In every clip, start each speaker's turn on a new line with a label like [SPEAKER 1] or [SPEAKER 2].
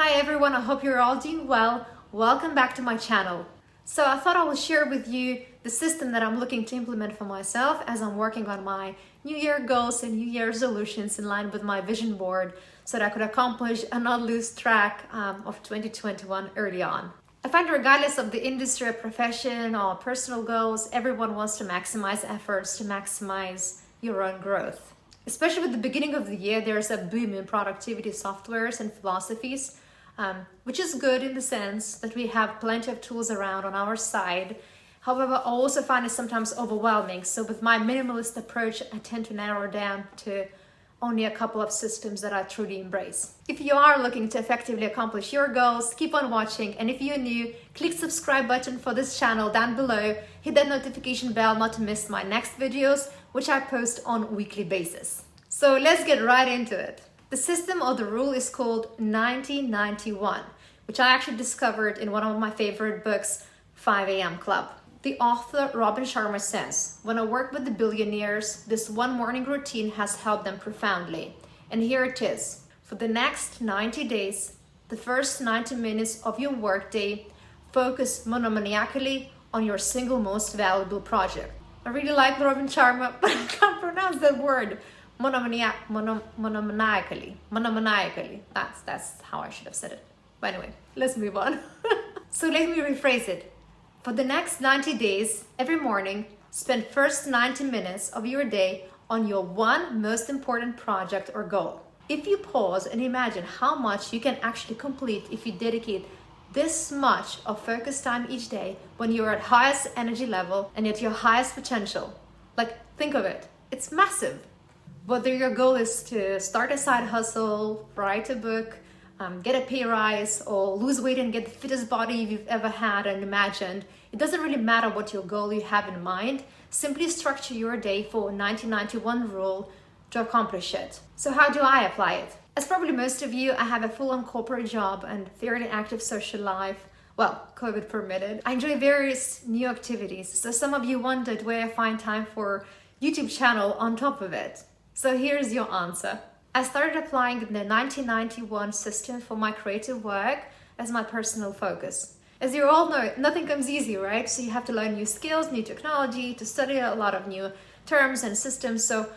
[SPEAKER 1] Hi everyone, I hope you're all doing well. Welcome back to my channel. So I thought I would share with you the system that I'm looking to implement for myself as I'm working on my New Year goals and New Year resolutions in line with my vision board so that I could accomplish and not lose track of 2021 early on. I find regardless of the industry or profession or personal goals, everyone wants to maximize efforts to maximize your own growth. Especially with the beginning of the year, there's a boom in productivity softwares and philosophies, which is good in the sense that we have plenty of tools around on our side. However, I also find it sometimes overwhelming. So with my minimalist approach, I tend to narrow down to only a couple of systems that I truly embrace. If you are looking to effectively accomplish your goals, keep on watching. And if you're new, click subscribe button for this channel down below. Hit that notification bell not to miss my next videos, which I post on weekly basis. So let's get right into it. The system or the rule is called 1991, which I actually discovered in one of my favorite books, 5 a.m. Club. The author, Robin Sharma, says, when I work with the billionaires, this one morning routine has helped them profoundly. And here it is. For the next 90 days, the first 90 minutes of your workday, focus monomaniacally on your single most valuable project. I really like Robin Sharma, but I can't pronounce that word. Monomaniacally. That's how I should have said it. But anyway, let's move on. So let me rephrase it. For the next 90 days, every morning, spend first 90 minutes of your day on your one most important project or goal. If you pause and imagine how much you can actually complete if you dedicate this much of focus time each day when you're at highest energy level and at your highest potential, like think of it, it's massive. Whether your goal is to start a side hustle, write a book, get a pay rise, or lose weight and get the fittest body you've ever had and imagined, it doesn't really matter what your goal you have in mind. Simply structure your day for 1991 rule to accomplish it. So how do I apply it? As probably most of you, I have a full-on corporate job and fairly active social life. Well, COVID permitted. I enjoy various new activities. So some of you wondered where I find time for YouTube channel on top of it. So here's your answer. I started applying the 1991 system for my creative work as my personal focus. As you all know, nothing comes easy, right? So you have to learn new skills, new technology, to study a lot of new terms and systems. So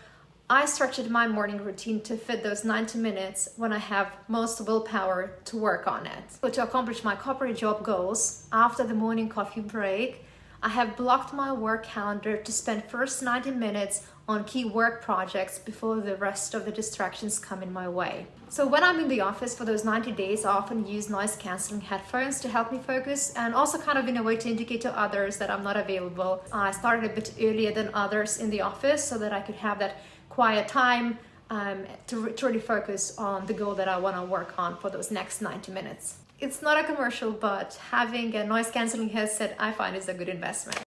[SPEAKER 1] I structured my morning routine to fit those 90 minutes when I have most willpower to work on it. So to accomplish my corporate job goals, after the morning coffee break, I have blocked my work calendar to spend first 90 minutes on key work projects before the rest of the distractions come in my way. So when I'm in the office for those 90 days, I often use noise cancelling headphones to help me focus and also kind of in a way to indicate to others that I'm not available. I started a bit earlier than others in the office so that I could have that quiet time to really focus on the goal that I want to work on for those next 90 minutes. It's not a commercial, but having a noise cancelling headset I find is a good investment.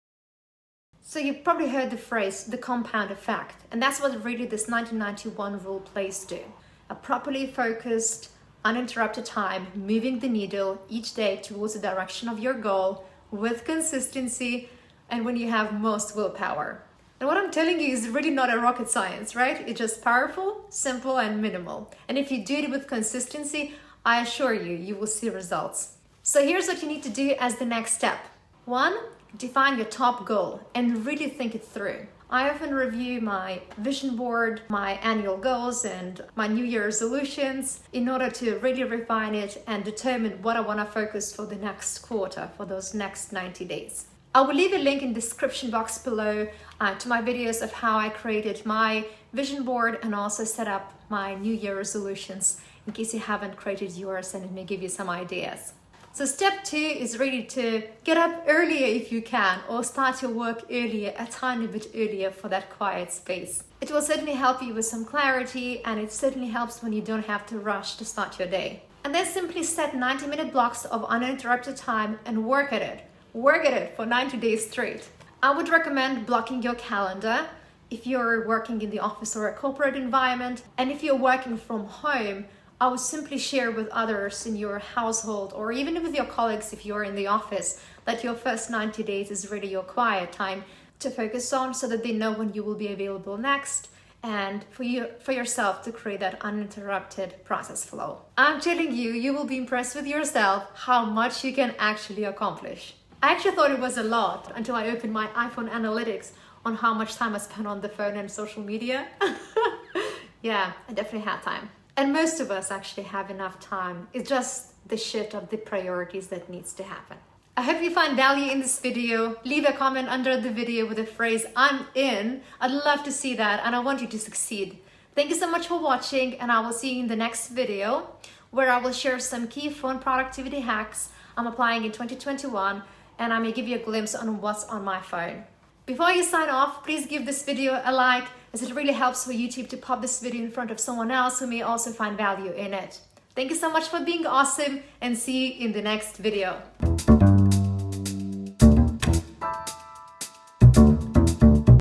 [SPEAKER 1] So you've probably heard the phrase, the compound effect, and that's what really this 1991 rule plays to. A properly focused, uninterrupted time, moving the needle each day towards the direction of your goal with consistency and when you have most willpower. And what I'm telling you is really not a rocket science, right? It's just powerful, simple, and minimal. And if you do it with consistency, I assure you, you will see results. So here's what you need to do as the next step. 1, define your top goal and really think it through. I often review my vision board, my annual goals, and my New Year resolutions in order to really refine it and determine what I want to focus for the next quarter, for those next 90 days. I will leave a link in the description box below to my videos of how I created my vision board and also set up my New Year resolutions in case you haven't created yours, and it may give you some ideas. So step 2 is really to get up earlier if you can, or start your work earlier, a tiny bit earlier for that quiet space. It will certainly help you with some clarity, and it certainly helps when you don't have to rush to start your day. And then simply set 90-minute blocks of uninterrupted time and work at it. Work at it for 90 days straight. I would recommend blocking your calendar if you're working in the office or a corporate environment, and if you're working from home, I would simply share with others in your household or even with your colleagues if you're in the office that your first 90 days is really your quiet time to focus on so that they know when you will be available next and for yourself to create that uninterrupted process flow. I'm telling you, you will be impressed with yourself how much you can actually accomplish. I actually thought it was a lot until I opened my iPhone analytics on how much time I spent on the phone and social media. Yeah, I definitely had time. And most of us actually have enough time. It's just the shift of the priorities that needs to happen. I hope you find value in this video. Leave a comment under the video with the phrase "I'm in." I'd love to see that, and I want you to succeed. Thank you so much for watching, and I will see you in the next video where I will share some key phone productivity hacks I'm applying in 2021, and I may give you a glimpse on what's on my phone. Before you sign off, please give this video a like, as it really helps for YouTube to pop this video in front of someone else who may also find value in it. Thank you so much for being awesome, and see you in the next video.